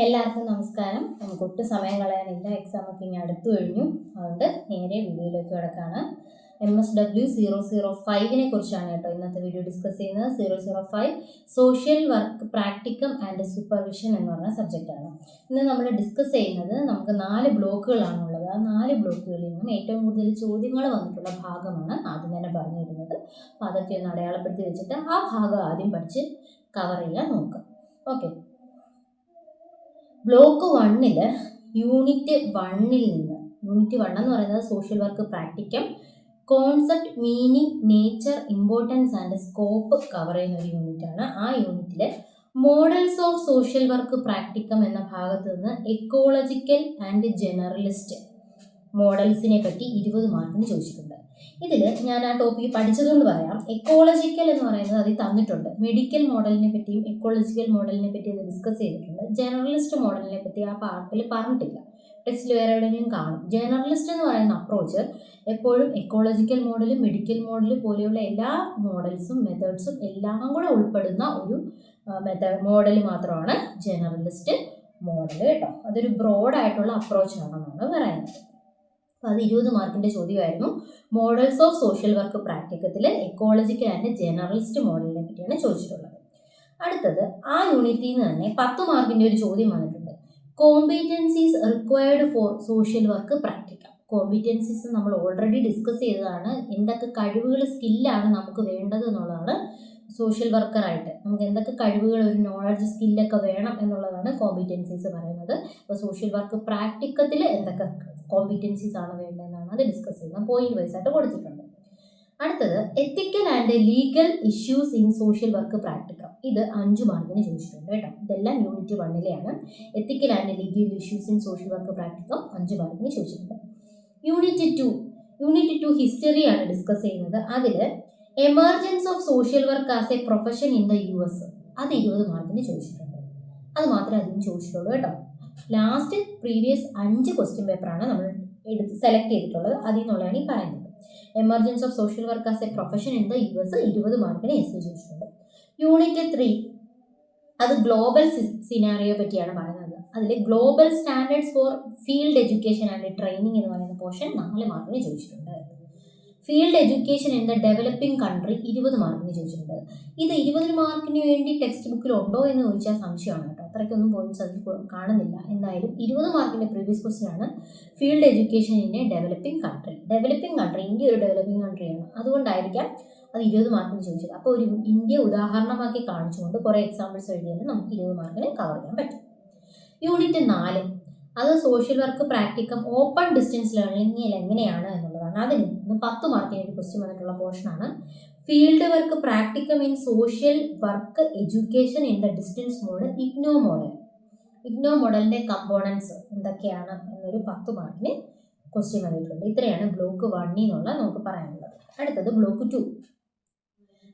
എല്ലാവർക്കും നമസ്കാരം. നമുക്ക് ഒട്ടും സമയം കളയാനില്ല. എക്സാമൊക്കെ ഇനി അടുത്തു കഴിഞ്ഞു. അതുകൊണ്ട് നേരെ വീഡിയോയിലേക്ക് കിടക്കാണ്. MSW005 കുറിച്ചാണ് കേട്ടോ ഇന്നത്തെ വീഡിയോ ഡിസ്കസ് ചെയ്യുന്നത്. 005 social work practicum and supervision എന്ന് പറഞ്ഞ സബ്ജക്റ്റാണ്. ഇന്ന് നമ്മൾ ഡിസ്കസ് ചെയ്യുന്നത് നമുക്ക് 4 ബ്ലോക്കുകളാണുള്ളത്. ആ 4 ബ്ലോക്കുകളിൽ നിന്നും ഏറ്റവും കൂടുതൽ ചോദ്യങ്ങൾ വന്നിട്ടുള്ള ഭാഗമാണ് ആദ്യം തന്നെ പറഞ്ഞു തരുന്നത്. അപ്പോൾ അതൊക്കെ ഒന്ന് അടയാളപ്പെടുത്തി വെച്ചിട്ട് ആ ഭാഗം ആദ്യം പഠിച്ച് കവർ ചെയ്യാൻ നോക്കാം. ഓക്കെ. ബ്ലോക്ക് 1 യൂണിറ്റ് 1 യൂണിറ്റ് 1 എന്ന് പറയുന്നത് social work practicum, concept, meaning, nature, importance and scope cover ചെയ്യുന്ന ഒരു യൂണിറ്റാണ്. ആ യൂണിറ്റിൽ models of social work practicum എന്ന ഭാഗത്ത് നിന്ന് എക്കോളജിക്കൽ ആൻഡ് ജനറലിസ്റ്റ് മോഡൽസിനെ പറ്റി 20 മാർക്കിന് ചോദിച്ചിട്ടുണ്ട്. ഇതിൽ ഞാൻ ആ ടോപ്പിക്ക് പഠിച്ചതുകൊണ്ട് പറയാം. എക്കോളജിക്കൽ എന്ന് പറയുന്നത് അതിൽ തന്നിട്ടുണ്ട്. മെഡിക്കൽ മോഡലിനെ പറ്റിയും എക്കോളജിക്കൽ മോഡലിനെ പറ്റി അത് ഡിസ്കസ് ചെയ്തിട്ടുണ്ട്. ജനറലിസ്റ്റ് മോഡലിനെ പറ്റി ആ പാർട്ടിൽ പറഞ്ഞിട്ടില്ല. ടെക്സ്റ്റിൽ വേറെ എവിടെയെങ്കിലും കാണും. ജനറലിസ്റ്റ് എന്ന് പറയുന്ന അപ്രോച്ച് എപ്പോഴും എക്കോളജിക്കൽ മോഡൽ, മെഡിക്കൽ മോഡൽ പോലെയുള്ള എല്ലാ മോഡൽസും മെത്തേഡ്സും എല്ലാം കൂടെ ഉൾപ്പെടുന്ന ഒരു മോഡൽ മാത്രമാണ് ജനറലിസ്റ്റ് മോഡൽ കേട്ടോ. അതൊരു ബ്രോഡായിട്ടുള്ള അപ്രോച്ചാണെന്നാണ് പറയുന്നത്. അപ്പോൾ അത് 20 മാർക്കിൻ്റെ ചോദ്യമായിരുന്നു. മോഡൽസ് ഓഫ് സോഷ്യൽ വർക്ക് പ്രാക്ടിക്കത്തിൽ എക്കോളജിക്കൽ ആൻഡ് ജനറലിസ്റ്റ് മോഡലിനെ പറ്റിയാണ് ചോദിച്ചിട്ടുള്ളത്. അടുത്തത് ആ യൂണിറ്റിൽ നിന്ന് തന്നെ 10 മാർക്കിൻ്റെ ഒരു ചോദ്യം വന്നിട്ടുണ്ട്. Competencies required for social work practicum. Competencies നമ്മൾ ഓൾറെഡി ഡിസ്കസ് ചെയ്തതാണ്. എന്തൊക്കെ കഴിവുകൾ, സ്കില്ലാണ് നമുക്ക് വേണ്ടത് എന്നുള്ളതാണ്. സോഷ്യൽ വർക്കറായിട്ട് നമുക്ക് എന്തൊക്കെ കഴിവുകൾ, ഒരു നോളജ്, സ്കില്ലൊക്കെ വേണം എന്നുള്ളതാണ് കോമ്പീറ്റൻസീസ് പറയുന്നത്. അപ്പോൾ സോഷ്യൽ വർക്ക് പ്രാക്ടിക്കത്തിൽ എന്തൊക്കെ കോമ്പീറ്റൻസീസ് ആണ് വേണ്ടതെന്നാണ് അത് ഡിസ്കസ് ചെയ്യുന്നത്. പോയിന്റ് വൈസ് ആയിട്ട് കൊടുത്തിട്ടുണ്ട്. അടുത്തത് എത്തിക്കൽ and legal issues in social work practicum. ഇത് 5 മാർക്കിന് ചോദിച്ചിട്ടുണ്ട് കേട്ടോ. ഇതെല്ലാം unit 1 ethical and legal issues in social work practicum 5 മാർക്കിന് ചോദിച്ചിട്ടുണ്ട്. യൂണിറ്റ് 2 ഹിസ്റ്ററിയാണ് ഡിസ്കസ് ചെയ്യുന്നത്. അതിൽ emergence of social work as A profession in the US, അത് 20 മാർക്കിന് ചോദിച്ചിട്ടുണ്ട്. അത് മാത്രമേ അതിന് ചോദിച്ചിട്ടുള്ളൂ കേട്ടോ. ലാസ്റ്റ് പ്രീവിയസ് 5 ക്വസ്റ്റ്യൻ പേപ്പറാണ് നമ്മൾ സെലക്ട് ചെയ്തിട്ടുള്ളത്. അതിൽ നിന്നുള്ളതാണ് ഈ പറയുന്നത്. Emergence of social work as A profession in the US 20 മാർക്കിന് ചോദിച്ചിട്ടുണ്ട്. യൂണിറ്റ് 3 അത് ഗ്ലോബൽ സിനാറിയോ പറ്റിയാണ് പറയുന്നത്. അതിൽ global standards four field education and training എന്ന് പറയുന്ന പോർഷൻ 4 മാർക്കിന് ചോദിച്ചിട്ടുണ്ട്. Field education in the developing country 20 മാർക്കിന് ചോദിച്ചിട്ടുണ്ട്. ഇത് 20 മാർക്കിന് വേണ്ടി ടെക്സ്റ്റ് ബുക്കിൽ ഉണ്ടോ എന്ന് ചോദിച്ചാൽ സംശയമാണ് കേട്ടോ. അത്രയ്ക്കൊന്നും പോയിന്റ്സ് അതിൽ കാണുന്നില്ല. എന്തായാലും 20 മാർക്കിൻ്റെ പ്രീവിയസ് ക്വസ്റ്റ്യൻ ആണ് field education in A developing country. Developing country, India ഒരു ഡെവലപ്പിംഗ് കൺട്രിയാണ്. അതുകൊണ്ടായിരിക്കാം അത് 20 മാർക്കിന് ചോദിച്ചത്. അപ്പോൾ ഒരു ഇന്ത്യ ഉദാഹരണമാക്കി കാണിച്ചുകൊണ്ട് കുറേ എക്സാമ്പിൾസ് എഴുതിയാൽ നമുക്ക് 20 മാർക്കിന് കവർ ചെയ്യാൻ പറ്റും. യൂണിറ്റ് 4 അത് social work practicum open distance ലേണിംഗിൽ എങ്ങനെയാണ് എന്നുള്ളതാണ്. അതിൽ നിന്ന് 10 മാർക്കിന് ഒരു ക്വസ്റ്റ്യൻ വന്നിട്ടുള്ള പോർഷനാണ് field work practicum in social work education in the distance mode, IGNOU model. IGNOU മോഡലിൻ്റെ കമ്പോണൻസ് എന്തൊക്കെയാണ് എന്നൊരു 10 മാർക്കിന് ക്വസ്റ്റ്യൻ വന്നിട്ടുണ്ട്. ഇത്രയാണ് ബ്ലോക്ക് 1 എന്നുള്ള നമുക്ക് പറയാനുള്ളത്. അടുത്തത് ബ്ലോക്ക് 2.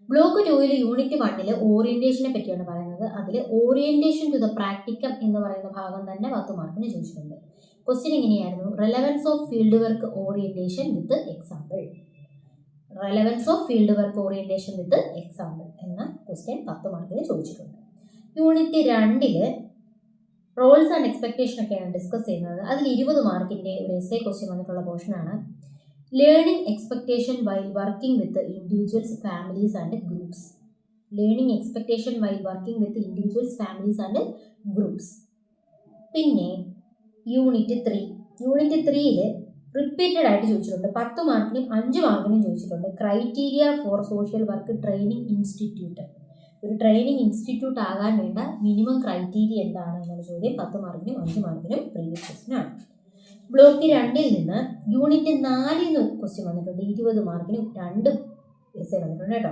ബ്ലോക്ക് 2 യൂണിറ്റ് 1 ഓറിയന്റേഷനെ പറ്റിയാണ് പറയുന്നത്. അതിൽ ഓറിയന്റേഷൻ ടു ദ പ്രാക്ടിക്കം എന്ന് പറയുന്ന ഭാഗം തന്നെ 10 മാർക്കിന് ചോദിച്ചിട്ടുണ്ട്. ക്വസ്റ്റ്യൻ എങ്ങനെയായിരുന്നു? Relevance of field work orientation with example. Relevance of field work orientation with example എന്ന ക്വസ്റ്റ്യൻ 10 മാർക്കിന് ചോദിച്ചിട്ടുണ്ട്. യൂണിറ്റ് 2 റോൾസ് ആൻഡ് എക്സ്പെക്ടേഷൻ ഒക്കെയാണ് ഡിസ്കസ് ചെയ്യുന്നത്. അതിൽ 20 മാർക്കിൻ്റെ ഒരു എസ്സേ ക്വസ്റ്റ്യൻ വന്നിട്ടുള്ള പോർഷനാണ് learning expectation while working with individuals, families and groups. Learning expectation while working with individuals, families and groups. പിന്നെ യൂണിറ്റ് 3 റിപ്പീറ്റഡ് ആയിട്ട് ചോദിച്ചിട്ടുണ്ട്. 10 മാർക്കിനും 5 മാർക്കിനും ചോദിച്ചിട്ടുണ്ട്. Criteria four social work training institute. ഒരു ട്രെയിനിങ് ഇൻസ്റ്റിറ്റ്യൂട്ട് ആകാൻ വേണ്ട മിനിമം ക്രൈറ്റീരിയ എന്താണ് എന്നുള്ള ചോദ്യം 10 മാർക്കിനും 5 മാർക്കിനും പ്രീവിയസ് ക്വസ്റ്റ്യൻ ആണ്. ബ്ലോക്ക് 2 നിന്ന് യൂണിറ്റ് 4 ക്വസ്റ്റ്യൻ വന്നിട്ടുണ്ട്. 20 മാർക്കിനും 2 എസ്സേ വന്നിട്ടുണ്ട് കേട്ടോ.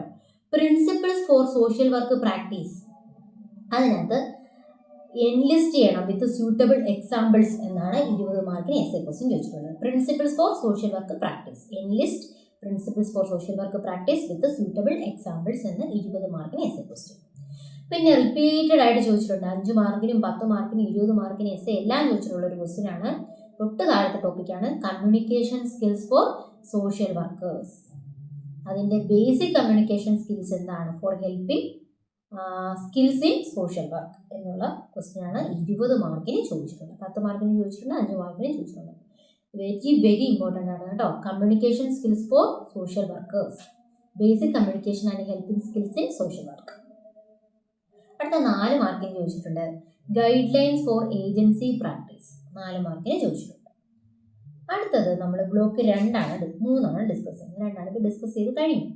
Principles for social work practice. അതിനകത്ത് എൻലിസ്റ്റ് ചെയ്യണം വിത്ത് സ്യൂട്ടബിൾ എക്സാമ്പിൾസ് എന്നാണ് 20 മാർക്കിന് എസ്സേ ക്വസ്റ്റ്യൻ ചോദിച്ചിട്ടുള്ളത്. Principles for social work practice, enlist principles for social work practice with suitable examples എന്ന് 20 മാർക്കിന് എസ്സേ ക്വസ്റ്റ്യൻ. പിന്നെ റിപ്പീറ്റഡ് ആയിട്ട് ചോദിച്ചിട്ടുണ്ട്. 5 മാർക്കിനും 10 മാർക്കിനും 20 മാർക്കിന് എസ്സേ എല്ലാം ചോദിച്ചിട്ടുള്ള ഒരു ക്വസ്റ്റ്യൻ ആണ്. തൊട്ട് താഴത്തെ ടോപ്പിക്കാണ് communication skills for social workers. അതിൻ്റെ ബേസിക് കമ്മ്യൂണിക്കേഷൻ സ്കിൽസ് എന്താണ്? For helping skills in social work എന്നുള്ള ക്വസ്റ്റ്യൻ ആണ് 20 മാർക്കിന് ചോദിച്ചിട്ടുണ്ട്. 10 മാർക്കിന് ചോദിച്ചിട്ടുണ്ട്, 5 മാർക്കിന് ചോദിച്ചിട്ടുണ്ട്. വെരി ഇമ്പോർട്ടൻ്റ് ആണ് കേട്ടോ. Communication skills for social workers, basic communication and helping skills in social work. അടുത്ത 4 മാർക്കിന് ചോദിച്ചിട്ടുണ്ട് guidelines for agency practice, 4 മാർക്കിന് ചോദിച്ചിട്ടുണ്ട്. അടുത്തത് നമ്മൾ ബ്ലോക്ക് 3 ഡിസ്കസ് ചെയ്യുന്നത്. 2 ഇപ്പോൾ ഡിസ്കസ് ചെയ്ത് കഴിഞ്ഞു.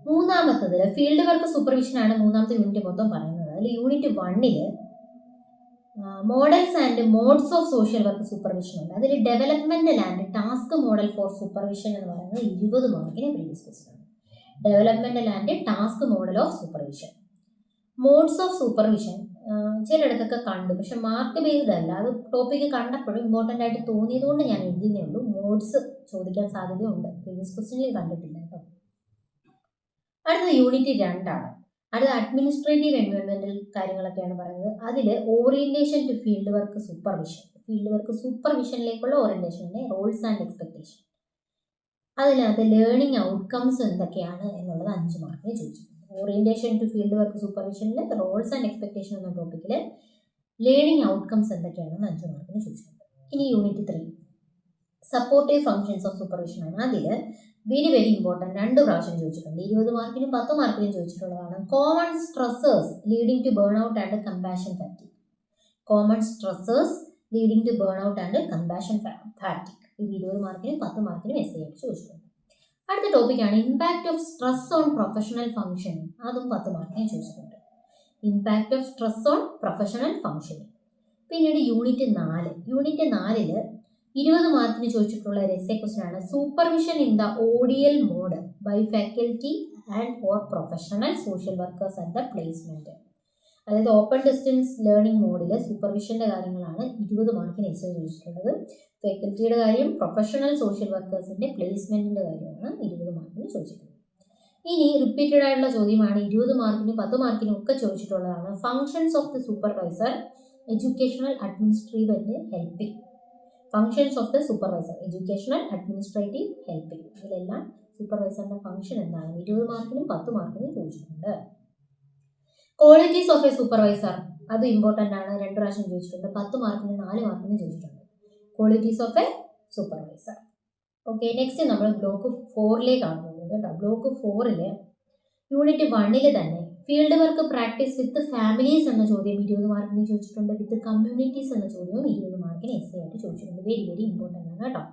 മൂന്നാമത്തതിൽ ഫീൽഡ് വർക്ക് സൂപ്പർവിഷൻ ആണ് മൂന്നാമത്തെ യൂണിറ്റ് മൊത്തം പറയുന്നത്. അതിൽ unit 1 models and modes of social work supervision ഉണ്ട്. അതിൽ developmental and task model for supervision എന്ന് പറയുന്നത് 20 മാർക്കിന് പ്രീവിയസ് ക്വസ്റ്റ്യൻ ആണ്. Developmental and task model of supervision. Modes of supervision ചിലയിടത്തൊക്കെ കണ്ടു, പക്ഷെ മാർക്ക് ബേസ്ഡ് അല്ല. അത് ടോപ്പിക്ക് കണ്ടപ്പോഴും ഇമ്പോർട്ടൻ്റ് ആയിട്ട് തോന്നിയത് കൊണ്ട് ഞാൻ എഴുതിയേ ഉള്ളൂ. മോഡ്സ് ചോദിക്കാൻ സാധ്യതയുണ്ട്, പ്രീവിയസ് ക്വസ്റ്റ്യനിൽ കണ്ടിട്ടില്ല കേട്ടോ. അടുത്ത യൂണിറ്റ് 2 ആണ്. അടുത്ത അഡ്മിനിസ്ട്രേറ്റീവ് എൻവയോൺമെന്റൽ കാര്യങ്ങളൊക്കെയാണ് പറയുന്നത്. അതിൽ orientation to field work supervision, field work സൂപ്പർവിഷനിലേക്കുള്ള ഓറിയന്റേഷൻ്റെ റോൾസ് ആൻഡ് എക്സ്പെക്ടേഷൻ. അതിനകത്ത് ലേണിംഗ് ഔട്ട്കംസ് എന്തൊക്കെയാണ് എന്നുള്ളത് 5 മാർക്കിന് ചോദിച്ചിട്ടുണ്ട്. ഓറിയന്റേഷൻ ടു ഫീൽഡ് വർക്ക് സൂപ്പർവിഷനിൽ റോൾസ് ആൻഡ് എക്സ്പെക്ടേഷൻ എന്ന ടോപ്പിക്കിൽ ലേണിംഗ് ഔട്ട്കംസ് എന്തൊക്കെയാണെന്ന് 5 മാർക്കിന് ചോദിച്ചിട്ടുണ്ട്. ഇനി unit 3 supportive functions of supervision ആണ്. അതിൽ വെരി ഇമ്പോർട്ടൻറ്റ് 2 പ്രാവശ്യം ചോദിച്ചിട്ടുണ്ട്. 20 മാർക്കിനും 10 മാർക്കിനും ചോദിച്ചിട്ടുള്ളതാണ്. Common stressors leading to burn out and compassion fatigue. Common stressors leading to burn out and compassion fatigue. ഇത് 20 മാർക്കിനും 10 മാർക്കിനും എസ് ആയിട്ട് ചോദിച്ചിട്ടുണ്ട്. അടുത്ത ടോപ്പിക്കാണ് impact of stress on professional functioning. അതും 10 മാർക്കിനും ചോദിച്ചിട്ടുണ്ട്. Impact of stress on professional functioning. പിന്നീട് യൂണിറ്റ് 4. യൂണിറ്റ് 4 20 മാർക്കിന് ചോദിച്ചിട്ടുള്ള ഒരു എസ്സേ ക്വസ്റ്റ്യൻ ആണ് supervision in the ODL mode by faculty and or professional social workers and the placement. അതായത് open distance learning മോഡിൽ സൂപ്പർവിഷൻ്റെ കാര്യങ്ങളാണ് 20 മാർക്കിന് എസ്സേ ചോദിച്ചിട്ടുള്ളത്. ഫാക്കൽറ്റിയുടെ കാര്യം, പ്രൊഫഷണൽ സോഷ്യൽ വർക്കേഴ്സിൻ്റെ പ്ലേസ്മെന്റിൻ്റെ കാര്യമാണ് 20 മാർക്കിന് ചോദിച്ചിട്ടുള്ളത്. ഇനി റിപ്പീറ്റഡ് ആയിട്ടുള്ള ചോദ്യമാണ് 20 മാർക്കിനും 10 മാർക്കിനും ഒക്കെ ചോദിച്ചിട്ടുള്ളതാണ് functions of the supervisor, educational, administrative and helping. Functions of the supervisor, educational, administrative, helping. ഇതിലെല്ലാം സൂപ്പർവൈസറിന്റെ ഫംഗ്ഷൻ എന്താണ് 20 മാർക്കിനും 10 മാർക്കിനും ചോദിച്ചിട്ടുണ്ട്. ക്വാളിറ്റീസ് ഓഫ് എ സൂപ്പർവൈസർ, അത് ഇമ്പോർട്ടൻ്റ് ആണ്, 2 പ്രാവശ്യം ചോദിച്ചിട്ടുണ്ട്. 10 മാർക്കിനും 4 മാർക്കിനും ചോദിച്ചിട്ടുണ്ട്. Qualities of a supervisor. Okay, next നമ്മൾ ബ്ലോക്ക് 4ലേക്കാണ് പോകുന്നത് കേട്ടോ. ബ്ലോക്ക് 4 യൂണിറ്റ് 1 തന്നെ field work practice with families എന്ന ചോദ്യം 20 മാർക്കിന് ചോദിച്ചിട്ടുണ്ട്. വിത്ത് കമ്മ്യൂണിറ്റീസ് എന്ന ചോദ്യവും 20 മാർക്കിന് എസ് ആയിട്ട് ചോദിച്ചിട്ടുണ്ട്. വെരി ഇമ്പോർട്ടൻ്റ് ആണ് കേട്ടോ.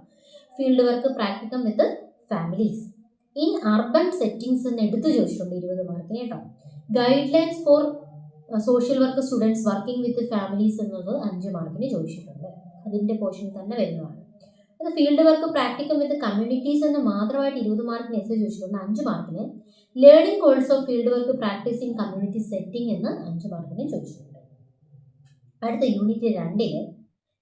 Field work practicum with families in urban settings എന്ന് എടുത്ത് ചോദിച്ചിട്ടുണ്ട് 20 മാർക്കിന് കേട്ടോ. Guidelines for social work students working with families എന്നത് 5 മാർക്കിന് ചോദിച്ചിട്ടുണ്ട്. അതിൻ്റെ പോർഷൻ തന്നെ വരുന്നതാണ്. അത് field work practicum with communities എന്ന് മാത്രമായിട്ട് 20 മാർക്കിന് എസ് ചോദിച്ചിട്ടുണ്ട്. 5 മാർക്കിന് learning course of field work practice in community setting എന്ന് 5 മാർക്കിന് ചോദിച്ചിട്ടുണ്ട്. അടുത്ത യൂണിറ്റ് 2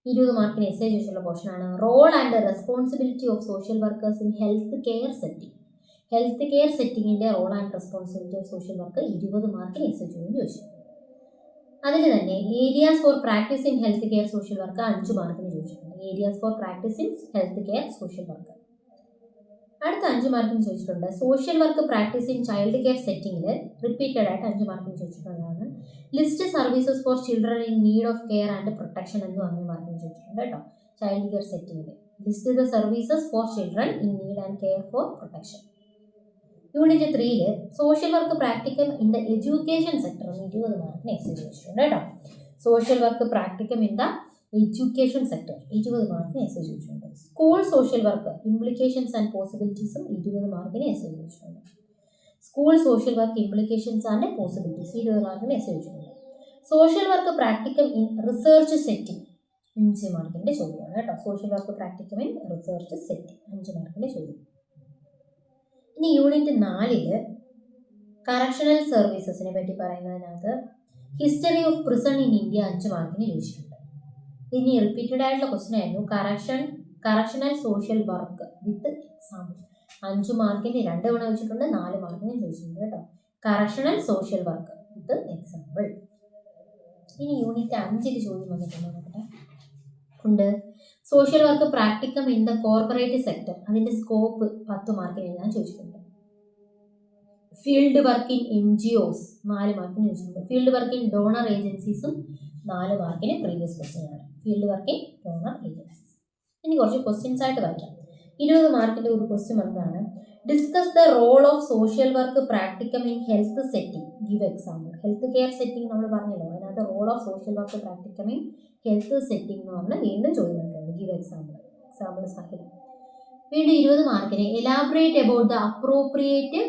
20 മാർക്കിന് എസ് ചോദിച്ചിട്ടുള്ള പോർഷനാണ് role and responsibility of social workers in health care setting. Health care സെറ്റിങ്ങിൻ്റെ role and responsibility of social work 20 മാർക്കിന് എസ് ചോദിച്ചിട്ടുണ്ട്. അതിൽ തന്നെ areas for practice in health care social work 5 മാർക്കിന് ചോദിച്ചിട്ടുണ്ട്. Areas for practice in health care social work. അടുത്ത 5 മാർക്കിന് ചോദിച്ചിട്ടുണ്ട് social work practice in child care സെറ്റിംഗിൽ റിപ്പീറ്റഡ് ആയിട്ട് 5 മാർക്കിന് ചോദിച്ചിട്ടുള്ളതാണ്. List services for children in need of care and protection എന്നും 5 മാർക്കിന് ചോദിച്ചിട്ടുണ്ട് കേട്ടോ. ചൈൽഡ് കെയർ സെറ്റിംഗിൽ list the services for children in need and care for protection. Unit 3 social work practicum in the education sector 20 മാർക്കിന് S ചോദിച്ചിട്ടുണ്ട് കേട്ടോ. Social work practicum in the education sector 20 മാർക്കിന് S ചോദിച്ചിട്ടുണ്ട്. School social work implications and പോസിബിലിറ്റീസും 20 മാർക്കിന് S ചോദിച്ചിട്ടുണ്ട്. School social work implications and possibilities 20 മാർക്കിന് S ചോദിച്ചിട്ടുണ്ട്. Social work practicum in research setting 5 മാർക്കിൻ്റെ ചോദ്യമാണ് കേട്ടോ. Social work practicum in research setting 5 മാർക്കിൻ്റെ ചോദ്യം. ഇനി യൂണിറ്റ് 4 കറക്ഷണൽ സർവീസസിനെ പറ്റി പറയുന്നതിനകത്ത് history of prison in India 5 മാർക്കിന് ചോദിച്ചിട്ടുണ്ട്. ഇനി റിപ്പീറ്റഡ് ആയിട്ടുള്ള ക്വസ്റ്റ്യൻ ആയിരുന്നു correctional social work with example. 5 മാർക്കിന് 2 തവണ ചോദിച്ചിട്ടുണ്ട്, 4 മാർക്കിന് ചോദിച്ചിട്ടുണ്ട് കേട്ടോ. Correctional social work with example. ഇനി യൂണിറ്റ് 5 ചോദ്യം വന്നിട്ടുണ്ട് ഉണ്ട് social work practicum in the corporate sector. അതിൻ്റെ സ്കോപ്പ് 10 മാർക്കിന് എഴുതാൻ ചോദിച്ചിട്ടുണ്ട്. ഫീൽഡ് വർക്ക് ഇൻ NGOs 4 മാർക്കിന് ചോദിച്ചിട്ടുണ്ട്. ഫീൽഡ് വർക്ക് ഇൻ ഡോണർ ഏജൻസീസും 4 മാർക്കിന് പ്രീവിയസ് ക്വസ്റ്റ്യൻ ആണ്. Field work in donor agencies. ഇനി കുറച്ച് ക്വസ്റ്റ്യൻസ് ആയിട്ട് വായിക്കാം. 20 മാർക്കിൻ്റെ ഒരു ക്വസ്റ്റ്യൻ വന്നതാണ്. Discuss the role of social work practicum in health setting. Give example. Health care setting നമ്മൾ പറഞ്ഞല്ലോ, അതിനകത്ത് role of social work practicum in health setting എന്ന് പറഞ്ഞാൽ വീണ്ടും ചോദിക്കുന്നുണ്ട്. Give example. എക്സാമ്പിൾ സഹിതം. വീണ്ടും 20 മാർക്കിന് elaborate about the appropriate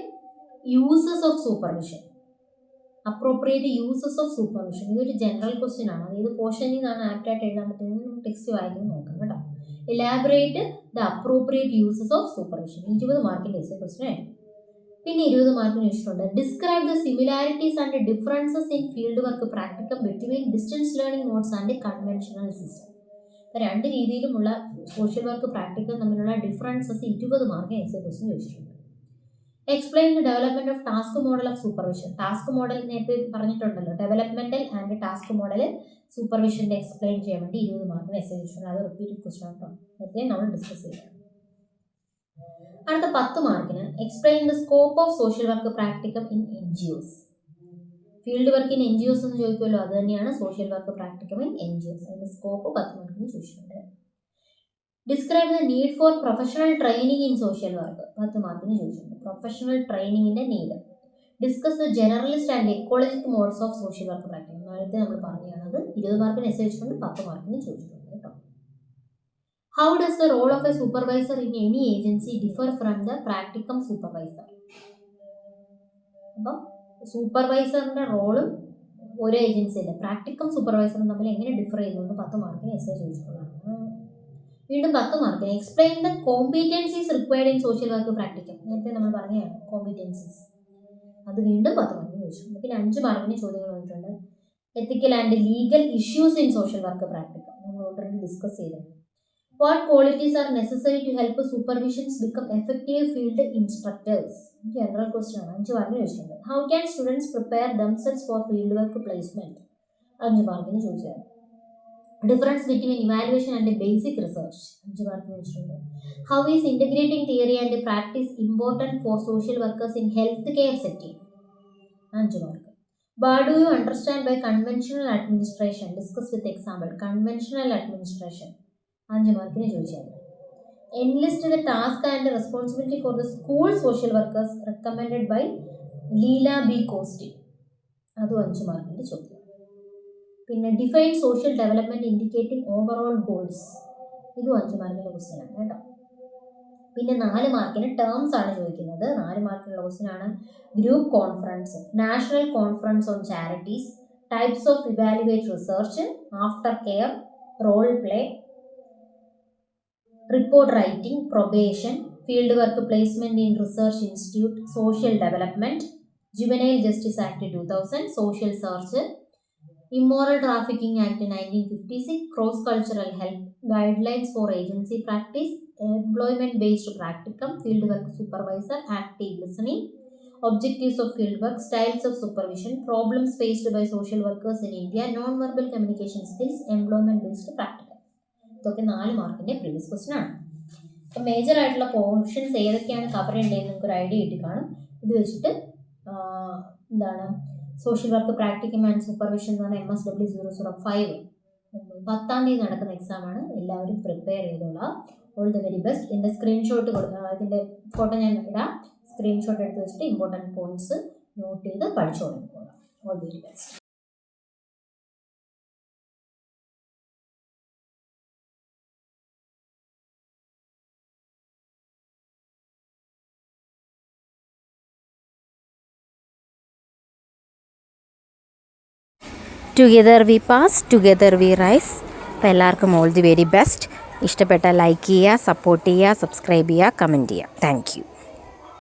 uses of supervision. Appropriate uses of supervision ഇതൊരു ജനറൽ ക്വസ്റ്റ്യൻ ആണ്. അതായത് പോർഷനിൽ നിന്നാണ് ആപ്റ്റായിട്ട് എഴുതാൻ പറ്റുന്നത്. ടെക്സ്റ്റ് വായിക്കുന്നത് നോക്കാം കേട്ടോ. Elaborate the appropriate uses of supervision 20 മാർക്കിൻ്റെ എസ്സേ ക്വസ്റ്റ്യൻ ആയിരുന്നു. പിന്നെ 20 മാർക്കിന് ചോദിച്ചിട്ടുണ്ട്. Describe the similarities and differences in field work practicum between distance learning modes and conventional system. രണ്ട് രീതിയിലുമുള്ള സോഷ്യൽ വർക്ക് പ്രാക്ടിക്കം തമ്മിലുള്ള ഡിഫറൻസസ് 20 മാർക്കിന് എസ്സേ ക്വസ്റ്റ്യൻ ചോദിച്ചിട്ടുണ്ട്. Explain the development of task model of supervision. Task model നേരത്തെ പറഞ്ഞിട്ടുണ്ടല്ലോ. Developmental and task model സൂപ്പർവിഷൻ്റെ explain ചെയ്യാൻ വേണ്ടി 20 മാർക്കിന് എസ്സേ ചോദിച്ചിട്ടുണ്ട്. അത് റിപ്പീറ്റഡ് ക്വസ്റ്റ്യൻ ആട്ടോ. നേരത്തെ നമ്മൾ ഡിസ്കസ് ചെയ്തത്. അടുത്ത 10 മാർക്കിന് explain the scope of social work practicum in NGOs. Field work in NGOs എന്ന് ചോദിക്കുമല്ലോ, അത് തന്നെയാണ് social work practicum in NGOs. അതിൻ്റെ സ്കോപ്പ് 10 മാർക്കിന് ചോദിച്ചിട്ടുണ്ട്. Describe the need for professional training in social work 10 മാർക്കിന് ചോദിച്ചിട്ടുണ്ട്. പ്രൊഫഷണൽ ട്രെയിനിങ്ങിൻ്റെ need. Discuss the generalist and ecologic modes of social work practicum. നേരത്തെ നമ്മൾ പറഞ്ഞത് 20 മാർക്കിന് എസ്സേ വെച്ചിട്ടുണ്ട്. 10 മാർക്കിന് ചോദിച്ചിട്ടുണ്ട് കേട്ടോ. How does the role of a supervisor in any agency differ from the practicum supervisor. അപ്പം സൂപ്പർവൈസറിൻ്റെ റോളും ഓരോ ഏജൻസിയിലെ പ്രാക്ടിക്കം സൂപ്പർവൈസറും തമ്മിൽ എങ്ങനെ ഡിഫർ ചെയ്യുന്നു 10 മാർക്കിന് എസ്സേ ചോദിച്ചിട്ടുള്ളതാണ്. വീണ്ടും 10 മാർക്കിന് explain the competencies required in social work practicum. നേരത്തെ നമ്മൾ പറഞ്ഞതാണ് കോമ്പീറ്റൻസീസ്. അത് വീണ്ടും 10 മാർക്കിന് ചോദിച്ചിട്ടുണ്ട്. പിന്നെ 5 മാർക്കിന് ചോദ്യങ്ങൾ വന്നിട്ടുണ്ട്. Ethical and legal issues in social work practicum നമ്മൾ ഓൾറെഡി ഡിസ്കസ് ചെയ്തത്. What qualities are necessary to help supervisions become effective field instructors. General question ആണ്. 5 മാർക്കിന് ചോദിച്ചിട്ടുണ്ട്. How can students prepare themselves for field work placement. 5 മാർക്കിന് ചോദിച്ചതാണ്. Difference between evaluation and basic research 5 മാർക്കിന് ചോദിച്ചിട്ടുണ്ട്. How is integrating theory and practice important for social workers in health care setting. 5 mark. What do you understand by conventional administration. Discuss with example. Conventional administration 5 മാർക്കിന് ചോദിച്ചത്. Enlist the task and responsibility for the school social workers recommended by Leela B Kosti. അതും 5 മാർക്കിൻ്റെ ചോദ്യം. പിന്നെ define social development indicating overall goals. ഇതും 5 മാർക്കിൻ്റെ question ആണ് കേട്ടോ. പിന്നെ 4 മാർക്കിന് ടേംസ് ആണ് ചോദിക്കുന്നത്. 4 മാർക്കിനുള്ള ക്വസ്റ്റ്യൻ ആണ്. Group conference, national conference on charities, types of evaluate research, aftercare, role play, report writing, probation, field work placement in research institute, social development, juvenile justice act 2000, social search, immoral trafficking act 1956, cross cultural help, guidelines for agency practice, employment based practicum, field work supervisor, active listening, objectives of field work, styles of supervision, problems faced by social workers in India, non verbal communication skills, employment based practicum. ഇതൊക്കെ 4 മാർക്കിൻ്റെ previous question ആണ്. അപ്പോൾ major ആയിട്ടുള്ള portions ഏതൊക്കെയാണ് cover ചെയ്യേണ്ടതെന്ന് നമുക്കൊരു idea കിട്ടി കാണും. ഇത് വെച്ചിട്ട് എന്താണ് social work practicum and supervision എന്ന് പറഞ്ഞാൽ MSW 005 10-ാം തീയതി നടക്കുന്ന എക്സാമാണ്. എല്ലാവരും പ്രിപ്പയർ ചെയ്തോളാം. All the very best. ഇതിൻ്റെ സ്ക്രീൻഷോട്ട് ഇതിൻ്റെ ഫോട്ടോ ഞാൻ ഇടാം. സ്ക്രീൻഷോട്ട് എടുത്ത് വെച്ചിട്ട് ഇമ്പോർട്ടൻറ്റ് പോയിന്റ്സ് നോട്ട് ചെയ്ത് പഠിച്ചു തുടങ്ങിക്കോളാം. All the very best. Together we pass, together we rise. അപ്പോൾ എല്ലാവർക്കും ഓൾ ദി വെരി ബെസ്റ്റ്. ഇഷ്ടപ്പെട്ട ലൈക്ക് ചെയ്യുക, സപ്പോർട്ട് ചെയ്യുക, സബ്സ്ക്രൈബ് ചെയ്യുക, കമൻറ്റ് ചെയ്യുക. Thank U.